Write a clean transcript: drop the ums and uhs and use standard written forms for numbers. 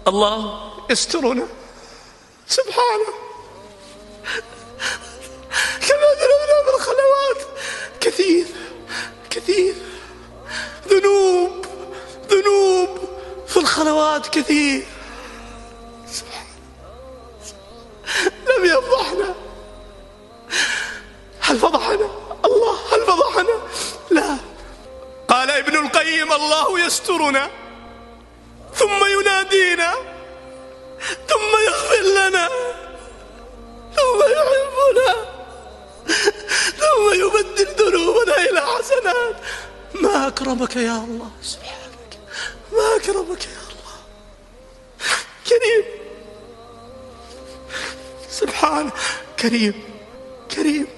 الله يسترنا سبحانه. كما ذنوبنا بالخلوات كثير كثير، ذنوب في الخلوات كثير. لم يفضحنا. هل فضحنا الله؟ هل فضحنا؟ لا. قال ابن القيم: الله يسترنا ثم ينادينا ثم يغفر لنا ثم يحبنا ثم يبدل ذنوبنا إلى حسنات. ما أكرمك يا الله سبحانك، ما أكرمك يا الله. كريم سبحانه، كريم كريم.